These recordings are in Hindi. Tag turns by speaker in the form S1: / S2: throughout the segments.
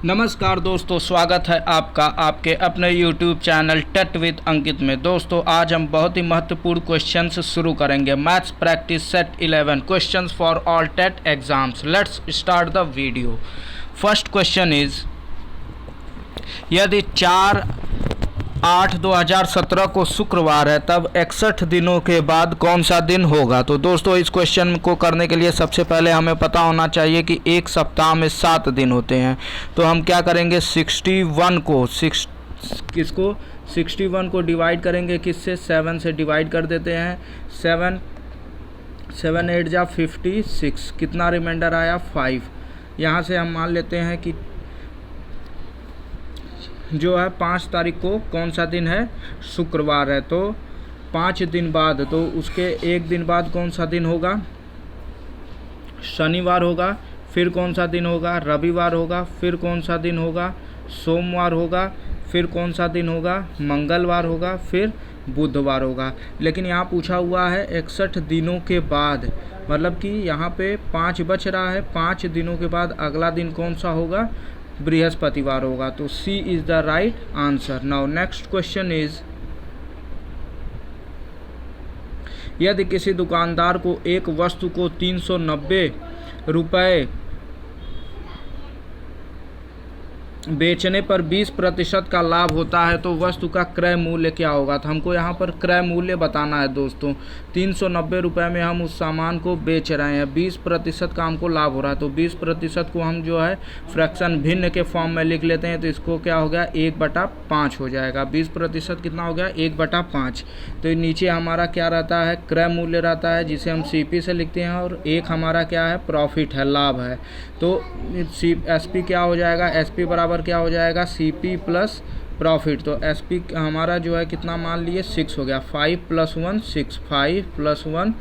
S1: नमस्कार दोस्तों, स्वागत है आपका आपके अपने YouTube चैनल टेट विद अंकित में। दोस्तों आज हम बहुत ही महत्वपूर्ण क्वेश्चंस शुरू करेंगे। Maths practice set 11 questions for all TET exams. Let's start the video. First question is, यदि 4/8/2017 को शुक्रवार है तब 61 दिनों के बाद कौन सा दिन होगा। तो दोस्तों इस क्वेश्चन को करने के लिए सबसे पहले हमें पता होना चाहिए कि एक सप्ताह में 7 दिन होते हैं। तो हम क्या करेंगे, 61 को डिवाइड करेंगे किससे, 7 से डिवाइड कर देते हैं। 7 8 जा 56, कितना रिमाइंडर आया 5। यहाँ से हम मान लेते हैं कि जो है 5 तारीख को कौन सा दिन है, शुक्रवार है। तो 5 दिन बाद, तो उसके एक दिन बाद कौन सा दिन होगा, शनिवार होगा। फिर कौन सा दिन होगा, रविवार होगा। फिर कौन सा दिन होगा, सोमवार होगा। फिर कौन सा दिन होगा, मंगलवार होगा। फिर बुधवार होगा। लेकिन यहाँ पूछा हुआ है 61 दिनों के बाद, मतलब कि यहाँ पे 5 बच रहा है। 5 दिनों के बाद अगला दिन कौन सा होगा, बृहस्पतिवार होगा। तो C is the right answer. Now next question is, यदि किसी दुकानदार को एक वस्तु को 390 रुपये बेचने पर 20% का लाभ होता है तो वस्तु का क्रय मूल्य क्या होगा। तो हमको यहाँ पर क्रय मूल्य बताना है दोस्तों। 390 रुपये में हम उस सामान को बेच रहे हैं, 20% का हमको लाभ हो रहा है। तो 20% को हम जो है फ्रैक्शन भिन्न के फॉर्म में लिख लेते हैं। तो इसको क्या हो गया, 1/5 हो जाएगा। 20% कितना हो गया, 1/5। तो नीचे हमारा क्या रहता है, क्रय मूल्य रहता है, जिसे हम CP से लिखते हैं। और एक हमारा क्या है, प्रॉफिट है, लाभ है। तो SP क्या हो जाएगा, SP बराबर क्या हो जाएगा, CP प्लस प्रॉफिट। तो SP हमारा जो है कितना मान लिए, 6 हो गया। 5 + 1 6, 5 + 1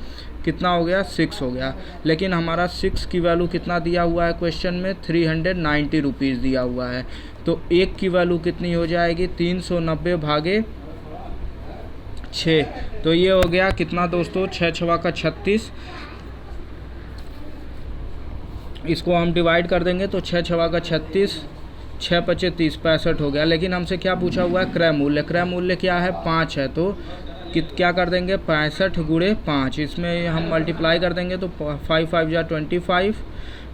S1: कितना हो गया, 6 हो गया। लेकिन हमारा 6 की वैल्यू कितना दिया हुआ है क्वेश्चन में, 390 रुपीज़ दिया हुआ है। तो 1 की वैल्यू कितनी हो जाएगी, 390 भागे 6। तो ये हो गया कितना दोस्तों, 6 6 का 36। इसको हम डिवाइड कर देंगे तो 6 6 का 36, 6 × 5 = 30, 65 हो गया। लेकिन हमसे क्या पूछा हुआ है, क्रय मूल्य। क्रय मूल्य क्या है, 5 है। तो क्या कर देंगे, 65 × 5। इसमें हम मल्टीप्लाई कर देंगे तो 5 5 जा 25,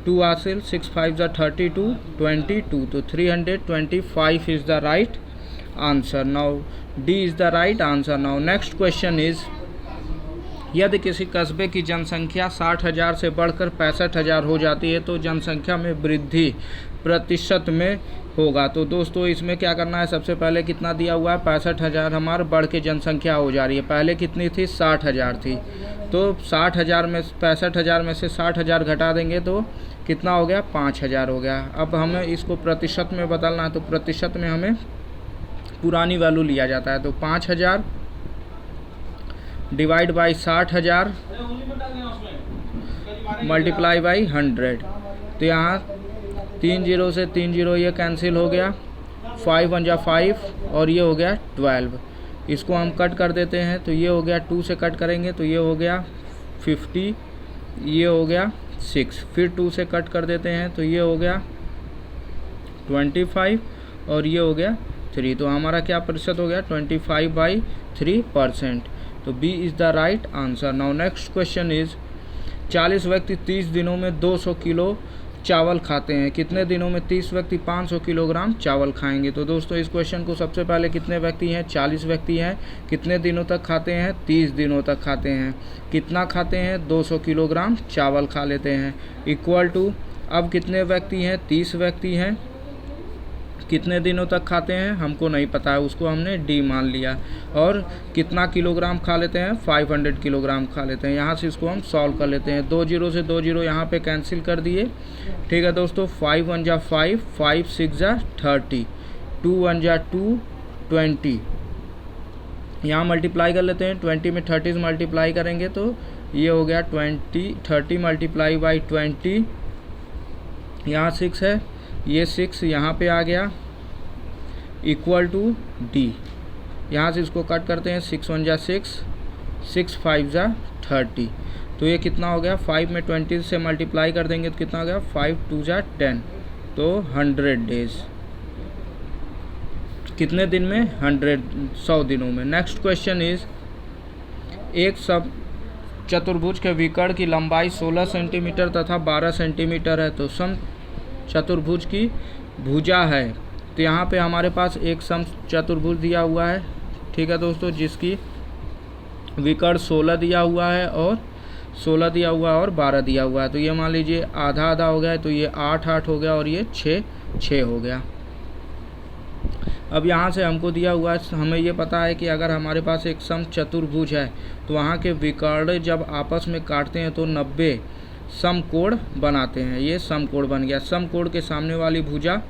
S1: 2 हासिल, 6 5 जा 32, 22। तो 325 is the right answer. Now D is the right answer. Now next question is, यदि किसी कस्बे की जनसंख्या 60,000 से बढ़कर 65,000 हो जाती है तो जनसंख्या में वृद्धि प्रतिशत में होगा। तो दोस्तों इसमें क्या करना है, सबसे पहले कितना दिया हुआ है, 65,000 हमारे बढ़ के जनसंख्या हो जा रही है। पहले कितनी थी, 60,000 थी। तो 60,000 में 65,000 में से 60,000 घटा देंगे तो कितना हो गया, 5,000 हो गया। अब हमें इसको प्रतिशत में बदलना है। तो प्रतिशत में हमें पुरानी वैल्यू लिया जाता है। तो 5,000 डिवाइड बाई 60,000 मल्टीप्लाई बाई 100। तो यहाँ 3 0 से 3 0 ये कैंसिल हो गया, 5 1 जा 5 और ये हो गया 12। इसको हम कट कर देते हैं तो ये हो गया, 2 से कट करेंगे तो ये हो गया 50, ये हो गया 6। फिर 2 से कट कर देते हैं तो ये हो गया 25 और ये हो गया 3। तो हमारा क्या प्रतिशत हो गया, 25/3%। तो B is the right answer. Now next question is, 40 व्यक्ति 30 दिनों में 200 किलो चावल खाते हैं, कितने दिनों में 30 व्यक्ति 500 किलोग्राम चावल खाएंगे। तो दोस्तों इस क्वेश्चन को सबसे पहले कितने व्यक्ति हैं, 40 व्यक्ति हैं। कितने दिनों तक खाते हैं, 30 दिनों तक खाते हैं। कितना खाते हैं, 200 किलोग्राम चावल खा लेते हैं। इक्वल टू, अब कितने व्यक्ति हैं, 30 व्यक्ति हैं। कितने दिनों तक खाते हैं हमको नहीं पता है, उसको हमने D मान लिया। और कितना किलोग्राम खा लेते हैं, 500 किलोग्राम खा लेते हैं। यहाँ से इसको हम सॉल्व कर लेते हैं। 2 0 से 2 0 यहाँ पे कैंसिल कर दिए। ठीक है दोस्तों, 5 1 जा 5, 5 6 जा 30, 2 1 जा 2, 20। यहाँ मल्टीप्लाई कर लेते हैं। 20 में 30 मल्टीप्लाई करेंगे तो ये हो गया 30 मल्टीप्लाई बाई 20। यहाँ 6 है, ये 6 यहाँ पे आ गया, इक्वल टू D। यहाँ से इसको कट करते हैं, 6 1 जा 6, 6 5 जा 30। तो ये कितना हो गया, 5 में 20 से मल्टीप्लाई कर देंगे तो कितना हो गया, 5 2 जा 10। तो 100 डेज। कितने दिन में? 100 दिनों में। नेक्स्ट क्वेश्चन इज, एक सब चतुर्भुज के विकर्ण की लंबाई 16 सेंटीमीटर तथा 12 सेंटीमीटर है, तो सम चतुर्भुज की भुजा है। तो यहाँ पे हमारे पास एक सम चतुर्भुज दिया हुआ है, ठीक है दोस्तों, जिसकी विकर्ण 16 दिया हुआ है और 16 दिया हुआ है और 12 दिया हुआ है। तो ये मान लीजिए आधा आधा हो गया है, तो ये 8 8 हो गया और ये 6 6 हो गया। अब यहाँ से हमको दिया हुआ है, हमें ये पता है कि अगर हमारे पास एक सम चतुर्भुज है तो वहाँ के विकर्ण जब आपस में काटते हैं तो 90 समकोण बनाते हैं। ये समकोण बन गया। समकोण के सामने वाली भुजा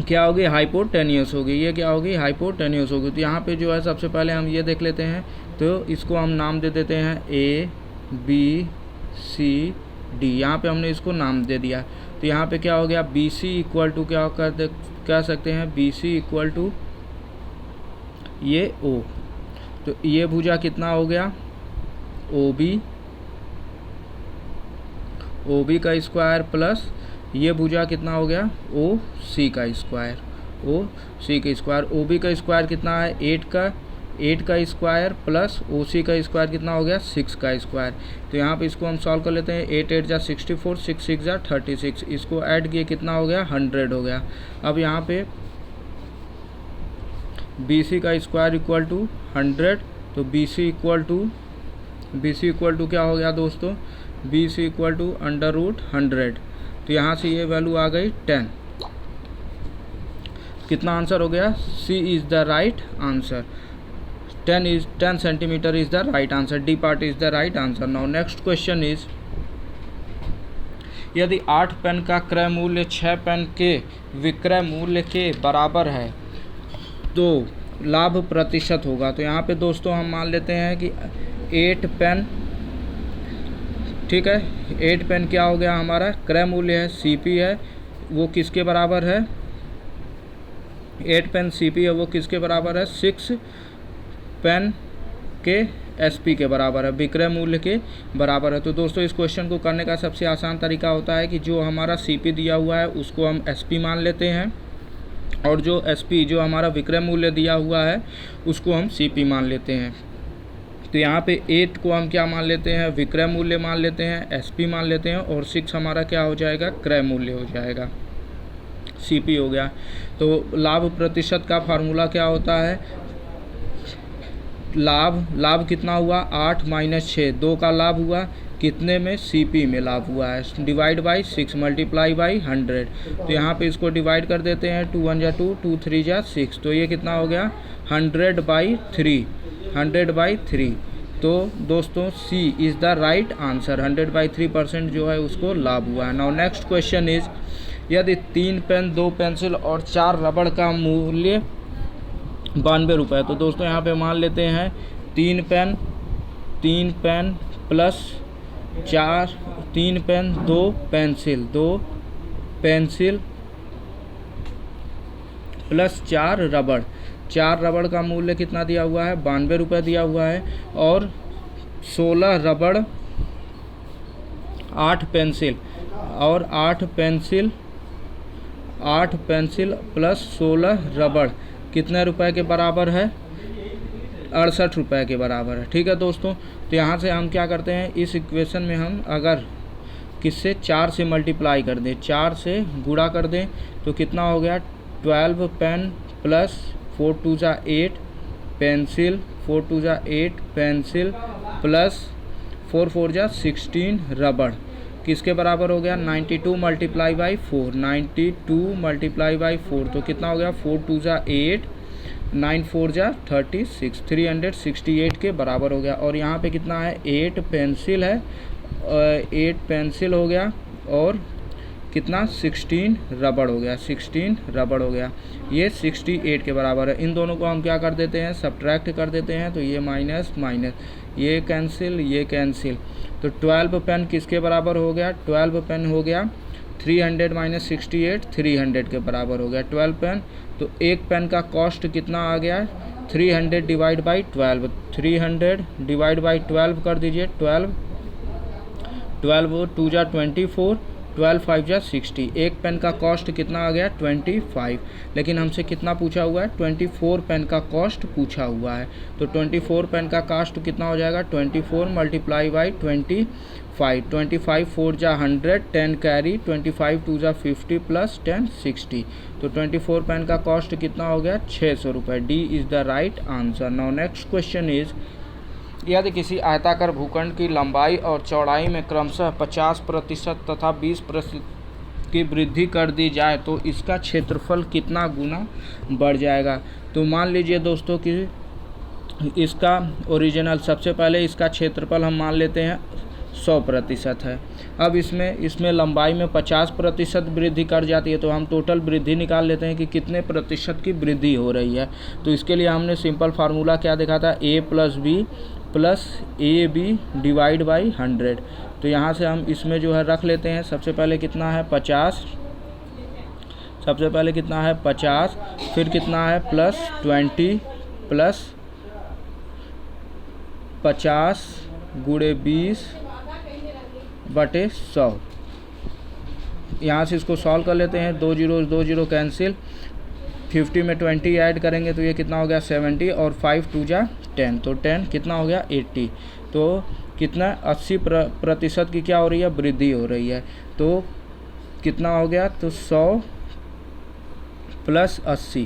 S1: क्या होगी? हाइपोटेन्यूस होगी। ये क्या होगी? हाइपोटेन्यूस होगी। तो यहाँ पे जो है सबसे पहले हम ये देख लेते हैं, तो इसको हम नाम दे देते हैं A B C D। यहाँ पे हमने इसको नाम दे दिया। तो यहाँ पे क्या हो गया? BC इक्वल टू क्या कह सकते हैं? BC इक्वल टू ये O। तो ये भुजा कितना हो गया? OB का स्क्वायर प्लस ये भुजा कितना हो गया? OC का स्क्वायर। OC का स्क्वायर। OB का स्क्वायर कितना है? 8 का स्क्वायर प्लस OC का स्क्वायर कितना हो गया? 6 का स्क्वायर। तो यहाँ पे इसको हम सॉल्व कर लेते हैं। 8 8 जा 64, 6 6 जा 36। इसको ऐड किए कितना हो गया? 100 हो गया। अब यहाँ पे BC का स्क्वायर इक्वल टू 100, तो BC इक्वल टू क्या हो गया दोस्तों? BC equal to √100। तो यहाँ से ये वैल्यू आ गई 10। कितना आंसर हो गया? C is the right answer. 10 centimetre is the right answer. D part is the right answer. Now next question is, यदि 8 पेन का क्रय मूल्य 6 पेन के विक्रय मूल्य के बराबर है तो लाभ प्रतिशत होगा। तो यहाँ पे दोस्तों हम मान लेते हैं कि 8 पेन, ठीक है, 8 पेन क्या हो गया? हमारा क्रय मूल्य है, CP है, वो किसके बराबर है? 8 पेन CP है, वो किसके बराबर है? 6 पेन के SP के बराबर है, विक्रय मूल्य के बराबर है। तो दोस्तों इस क्वेश्चन को करने का सबसे आसान तरीका होता है कि जो हमारा CP दिया हुआ है उसको हम SP मान लेते हैं, और जो SP जो हमारा विक्रय मूल्य दिया हुआ है उसको हम CP मान लेते हैं। तो यहाँ पे 8 को हम क्या मान लेते हैं? विक्रय मूल्य मान लेते हैं, SP मान लेते हैं, और 6 हमारा क्या हो जाएगा? क्रय मूल्य हो जाएगा, CP हो गया। तो लाभ प्रतिशत का फार्मूला क्या होता है? लाभ कितना हुआ? 8 - 6, 2 का लाभ हुआ, कितने में? CP में लाभ हुआ है, डिवाइड बाई 6 मल्टीप्लाई बाई 100। तो यहाँ पे इसको डिवाइड कर देते हैं, 2 1 जा 2, 2 3 जा 6, तो ये कितना हो गया? 100/3। तो दोस्तों C is the right answer. 100/3% जो है उसको लाभ हुआ है। नाउ नेक्स्ट क्वेश्चन इज, यदि 3 पेन 2 पेंसिल और 4 रबड़ का मूल्य 92 रुपये। तो दोस्तों यहाँ पे मान लेते हैं 3 pen plus 4, 3 pen 2 pencil plus 4 रबड़। 4 रबड़ का मूल्य कितना दिया हुआ है? 92 रुपये दिया हुआ है, और 16 रबड़, 8 पेंसिल और 8 पेंसिल प्लस 16 रबड़ कितने रुपए के बराबर है? 68 रुपये के बराबर है। ठीक है दोस्तों, तो यहाँ से हम क्या करते हैं, इस इक्वेशन में हम अगर किससे 4 से मल्टीप्लाई कर दें, 4 से गुणा कर दें, तो कितना हो गया? 12 पेन प्लस 4 2 जा 8 पेंसिल, 4 2 जा 8 पेंसिल प्लस 4 4 जा 16 रबड़ किसके बराबर हो गया? 92 मल्टीप्लाई बाई 4, 92 मल्टीप्लाई बाई 4, तो कितना हो गया? 4 2 जा 8, 9 4 जा 36, 368 के बराबर हो गया। और यहाँ पे कितना है? 8 पेंसिल है, 8 पेंसिल हो गया, और कितना? 16 रबड़ हो गया, 16 रबड़ हो गया। ये 68 के बराबर है। इन दोनों को हम क्या कर देते हैं? सब्ट्रैक्ट कर देते हैं, तो ये माइनस माइनस, ये कैंसिल, ये कैंसिल, तो 12 पेन किसके बराबर हो गया? 12 पेन हो गया 300 माइनस 68, 300 के बराबर हो गया 12 पेन। तो एक पेन का कॉस्ट कितना आ गया? 300 डिवाइड बाई 12, 300 डिवाइड बाई 12 कर दीजिए, 12 2 जा 24, 12 5 जा 60। एक पेन का कॉस्ट कितना आ गया 25, लेकिन हमसे कितना पूछा हुआ है 24 पेन का कॉस्ट पूछा हुआ है। तो 24 पेन का कॉस्ट कितना हो जाएगा 24 मल्टीप्लाई बाई 25, 25 4 जा 100, 10 कैरी, 25 2 जा 50 प्लस 10 60। तो 24 पेन का कॉस्ट कितना हो गया 600 रुपये। D is the right answer. Now next question is, यदि किसी आयताकार भूखंड की लंबाई और चौड़ाई में क्रमशः 50% तथा 20% की वृद्धि कर दी जाए तो इसका क्षेत्रफल कितना गुना बढ़ जाएगा। तो मान लीजिए दोस्तों कि इसका ओरिजिनल, सबसे पहले इसका क्षेत्रफल हम मान लेते हैं 100% है। अब इसमें लंबाई में 50% वृद्धि कर जाती है, तो हम टोटल वृद्धि निकाल लेते हैं कि कितने प्रतिशत की वृद्धि हो रही है। तो इसके लिए हमने सिंपल फार्मूला क्या देखा था, a + b + ab divide by 100। तो यहाँ से हम इसमें जो है रख लेते हैं, सबसे पहले कितना है 50, सबसे पहले कितना है 50, फिर कितना है +20 प्लस 50 गुणे 20 बटे 100। यहाँ से इसको सॉल्व कर लेते हैं, 2 0 कैंसिल, 50 में 20 ऐड करेंगे तो ये कितना हो गया 70, और 5 2 जा 10, तो 10 कितना हो गया 80। तो कितना 80% की क्या हो रही है वृद्धि हो रही है। तो कितना हो गया, तो 100 प्लस 80,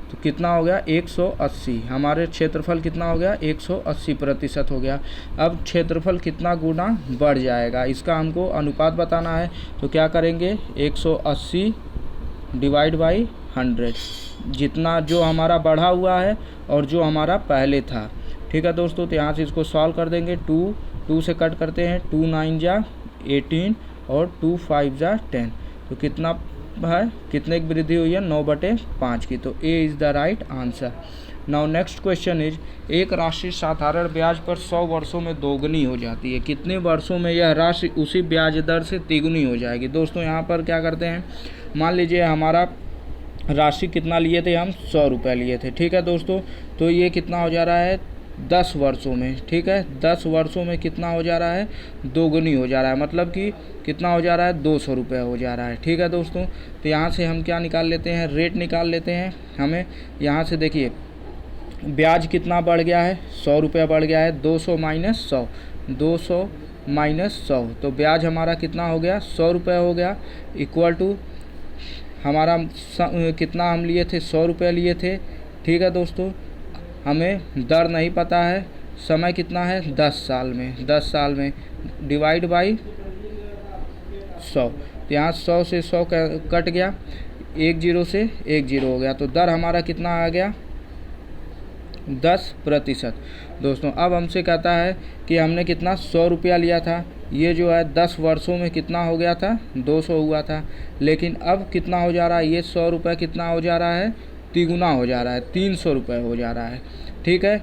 S1: तो कितना हो गया 180। हमारे क्षेत्रफल कितना हो गया 180% हो गया। अब क्षेत्रफल कितना गुना बढ़ जाएगा, इसका हमको अनुपात बताना है। तो क्या करेंगे 180 डिवाइड बाई 100, जितना जो हमारा बढ़ा हुआ है और जो हमारा पहले था। ठीक है दोस्तों, तो यहाँ से इसको सॉल्व कर देंगे। 2 से कट करते हैं, 2 9 जा 18 और 2 5 जा 10। तो कितना है, कितने की वृद्धि हुई है 9/5 की। तो A is the right answer. Now next question is, एक राशि साधारण ब्याज पर 100 वर्षों में दोगुनी हो जाती है, कितने वर्षों में यह राशि उसी ब्याज दर से तिगुनी हो जाएगी। दोस्तों यहाँ पर क्या करते हैं, मान लीजिए हमारा राशि कितना लिए थे, हम 100 रुपये लिए थे। ठीक है दोस्तों, तो ये कितना हो जा रहा है 10 वर्षों में। ठीक है, 10 वर्षों में कितना हो जा रहा है दोगुनी हो जा रहा है, मतलब कि कितना हो जा रहा है 200 रुपये हो जा रहा है। ठीक है दोस्तों, तो यहाँ से हम क्या निकाल लेते हैं, रेट निकाल लेते हैं। हमें यहाँ से देखिए ब्याज कितना बढ़ गया है 100 रुपया बढ़ गया है, 200 माइनस 100, 200 माइनस 100, तो ब्याज हमारा कितना हो गया 100 रुपये हो गया, इक्वल टू हमारा कितना हम लिए थे 100 रुपये लिए थे। ठीक है दोस्तों, हमें दर नहीं पता है, समय कितना है 10 साल में, 10 साल में डिवाइड बाई 100। तो यहाँ 100 से 100 कट गया, 10 से 10 हो गया, तो दर हमारा कितना आ गया 10%। दोस्तों अब हमसे कहता है कि हमने कितना 100 रुपया लिया था, ये जो है 10 वर्षों में कितना हो गया था 200 हुआ था, लेकिन अब कितना हो जा रहा है, ये 100 रुपये कितना हो जा रहा है तिगुना हो जा रहा है, 300 रुपये हो जा रहा है। ठीक है,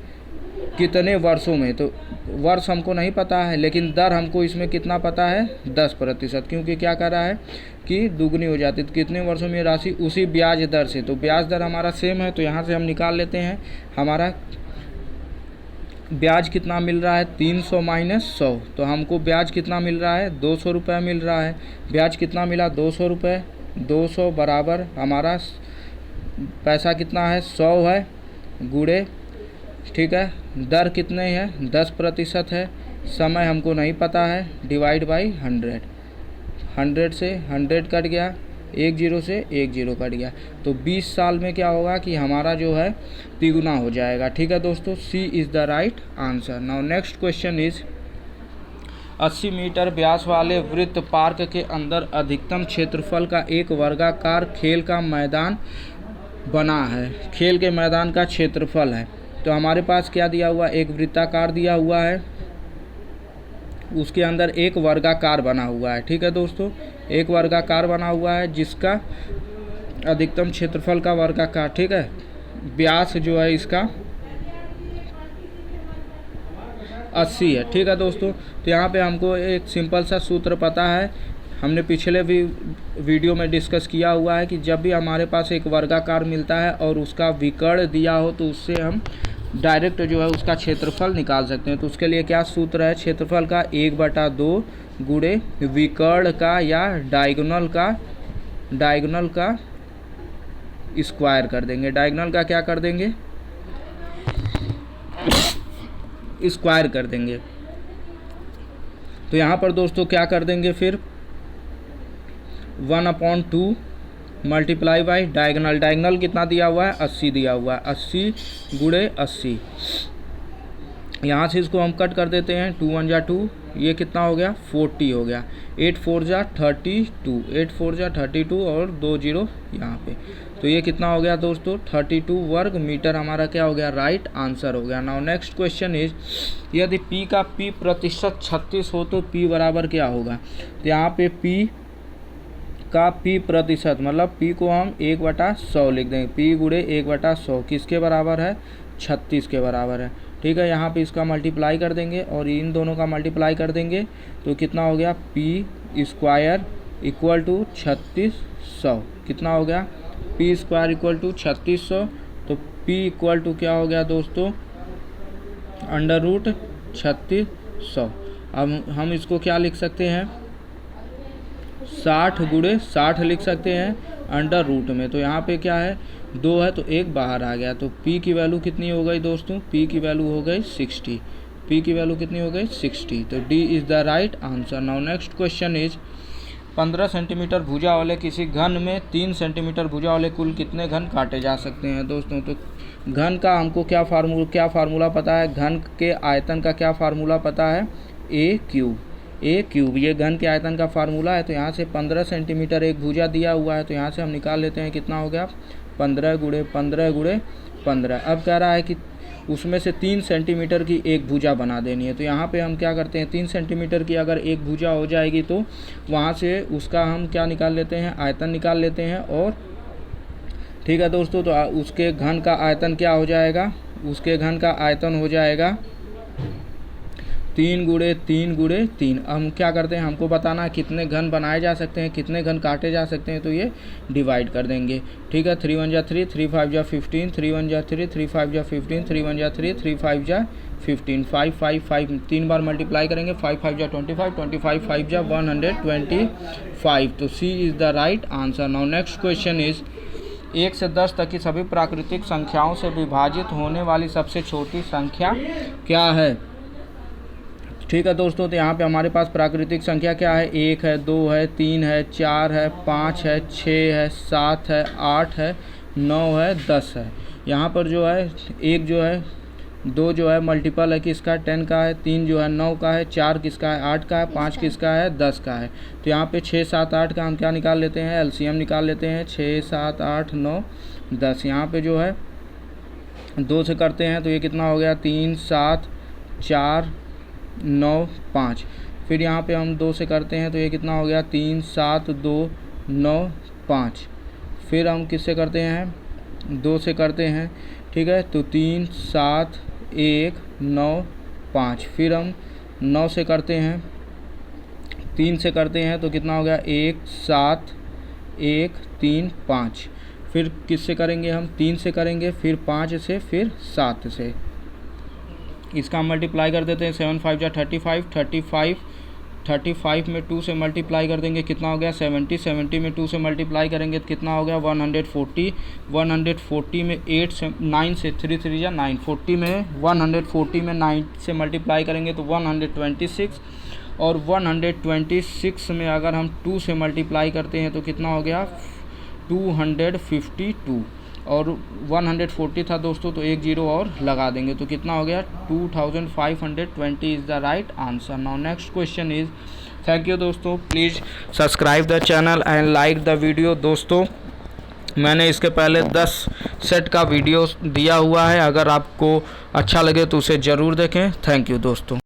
S1: कितने वर्षों में, तो वर्ष हमको नहीं पता है, लेकिन दर हमको इसमें कितना पता है 10%, क्योंकि क्या कर रहा है कि दुगनी हो जाती है। तो कितने वर्षों में राशि उसी ब्याज दर से, तो ब्याज दर हमारा सेम है, तो यहाँ से हम निकाल लेते हैं। हमारा ब्याज कितना मिल रहा है 300 माइनस 100, तो हमको ब्याज कितना मिल रहा है 200 रुपये मिल रहा है। ब्याज कितना मिला 200 रुपये, 200 बराबर हमारा पैसा कितना है 100 है गुणे, ठीक है, दर कितने है 10% है, समय हमको नहीं पता है, डिवाइड बाई 100, 100 से 100 कट गया, 10 से 10 कट गया, तो 20 साल में क्या होगा कि हमारा जो है तिगुना हो जाएगा। ठीक है दोस्तों, C is the right answer. Now next question is, 80 meter व्यास वाले वृत्त पार्क के अंदर अधिकतम क्षेत्रफल का एक वर्गाकार खेल का मैदान बना है, खेल के मैदान का क्षेत्रफल है। तो हमारे पास क्या दिया हुआ, एक वृत्ताकार दिया हुआ है, उसके अंदर एक वर्गाकार बना हुआ है। ठीक है दोस्तों, एक वर्गाकार बना हुआ है जिसका अधिकतम क्षेत्रफल का वर्गाकार, ठीक है, व्यास जो है इसका 80 है। ठीक है दोस्तों, तो यहाँ पे हमको एक सिंपल सा सूत्र पता है, हमने पिछले भी वीडियो में डिस्कस किया हुआ है कि जब भी हमारे पास एक वर्गाकार मिलता है और उसका विकर्ण दिया हो तो उससे हम डायरेक्ट जो है उसका क्षेत्रफल निकाल सकते हैं। तो उसके लिए क्या सूत्र है, क्षेत्रफल का 1/2 गुणे विकर्ण का या डायगोनल का स्क्वायर कर देंगे। डायगोनल का क्या कर देंगे? स्क्वायर कर देंगे। तो यहाँ पर दोस्तों क्या कर देंगे फिर 1/2 मल्टीप्लाई बाई डायगोनल। डायगोनल कितना दिया हुआ है? 80 दिया हुआ है। 80 गुणे 80। यहाँ से इसको हम कट कर देते हैं। 2 1 जा 2, ये कितना हो गया? 40 हो गया। 8 4 जा 32, 8 4 जा 32 और 2 0 यहाँ पे। तो ये कितना हो गया दोस्तों? 32 वर्ग मीटर हमारा क्या हो गया? राइट आंसर हो गया। नाउ नेक्स्ट क्वेश्चन इज, यदि p का p प्रतिशत 36 हो तो p बराबर क्या होगा? तो यहाँ पे p का p प्रतिशत मतलब p को हम 1/100 लिख देंगे। p गुणे 1/100 किसके बराबर है? 36 के बराबर है। ठीक है, यहाँ पे इसका मल्टीप्लाई कर देंगे और इन दोनों का मल्टीप्लाई कर देंगे तो कितना हो गया? p square equal to 3600। कितना हो गया? p square equal to 3600। तो p इक्वल टू क्या हो गया दोस्तों? √3600। अब हम इसको क्या लिख सकते हैं? 60 गुणे 60 लिख सकते हैं अंडर रूट में। तो यहाँ पे क्या है? 2 है तो 1 बाहर आ गया। तो p की वैल्यू कितनी हो गई दोस्तों? p की वैल्यू हो गई 60। p की वैल्यू कितनी हो गई? 60। तो d is the right answer. Now next question is, 15 centimetre भुजा वाले किसी घन में 3 सेंटीमीटर भुजा वाले कुल कितने घन काटे जा सकते हैं दोस्तों? तो घन का हमको क्या फार्मूला पता है? घन के आयतन का क्या फार्मूला पता है? a cube. ये घन के आयतन का फार्मूला है। तो यहाँ से 15 सेंटीमीटर एक भुजा दिया हुआ है, तो यहाँ से हम निकाल लेते हैं कितना हो गया? 15 गुणे 15 गुणे 15। अब कह रहा है कि उसमें से 3 सेंटीमीटर की एक भुजा बना देनी है। तो यहाँ पे हम क्या करते हैं? 3 सेंटीमीटर की अगर एक भुजा हो जाएगी तो वहाँ से उसका हम क्या निकाल लेते हैं? आयतन निकाल लेते हैं। और ठीक है दोस्तों, तो उसके घन का आयतन क्या हो जाएगा? उसके घन का आयतन हो जाएगा 3 गुणे 3 गुणे 3। हम क्या करते हैं? हमको बताना है कितने घन बनाए जा सकते हैं, कितने घन काटे जा सकते हैं। तो ये डिवाइड कर देंगे। ठीक है, 3 1 जा 3, 3 5 जा 15, 3 1 जा 3, 3 5 जा 15, 3 1 जा 3, 3 5 जा 15, 5 5 5 3 बार मल्टीप्लाई करेंगे। 5 5 जा 25, 25 5 जा 125। तो C is the right answer. Now next question is, 1 से 10 तक की सभी प्राकृतिक संख्याओं से विभाजित होने वाली सबसे छोटी संख्या क्या है? ठीक है दोस्तों, तो यहाँ पे हमारे पास प्राकृतिक संख्या क्या है? 1 है, 2 है, 3 है, 4 है, 5 है, 6 है, 7 है, 8 है, 9 है, 10 है। यहाँ पर जो है 1 जो है 2 जो है मल्टीपल है किसका? 10 का है। 3 जो है 9 का है। 4 किसका है? 8 का है। 5 किसका है? 10 का है। तो यहाँ पे 6 7 8 का हम क्या निकाल लेते हैं? एलसीएम निकाल लेते हैं। 6 7 8 9 10। यहाँ पे जो है 2 से करते हैं तो ये कितना हो गया? 3 7 4 9 5। फिर यहाँ पे हम 2 से करते हैं तो ये कितना हो गया? 3 7 2 9 5। फिर हम किससे करते हैं? 2 से करते हैं। ठीक है, तो 3 7 1 9 5। फिर हम 9 से करते हैं, 3 से करते हैं तो कितना हो गया? 1 7 1 3 5। फिर किससे करेंगे हम? 3 से करेंगे, फिर 5 से, फिर 7 से। इसका हम मल्टीप्लाई कर देते हैं। 7 5 जा 35, 35 में 2 से मल्टीप्लाई कर देंगे कितना हो गया? 70, 70 में 2 से मल्टीप्लाई करेंगे तो कितना हो गया? 140, 140 में 8 से 9 से 3 3 जा 9, 40 में 140 में 9 से मल्टीप्लाई करेंगे तो 126, और 126 में अगर हम 2 से मल्टीप्लाई करते हैं तो कितना हो गया? 252। और 140 था दोस्तों तो 1 0 और लगा देंगे तो कितना हो गया? 2520 is the right answer. Now next question is, thank you दोस्तों, please subscribe the channel and like the video. दोस्तों मैंने इसके पहले 10 सेट का वीडियो दिया हुआ है, अगर आपको अच्छा लगे तो उसे ज़रूर देखें। थैंक यू दोस्तों।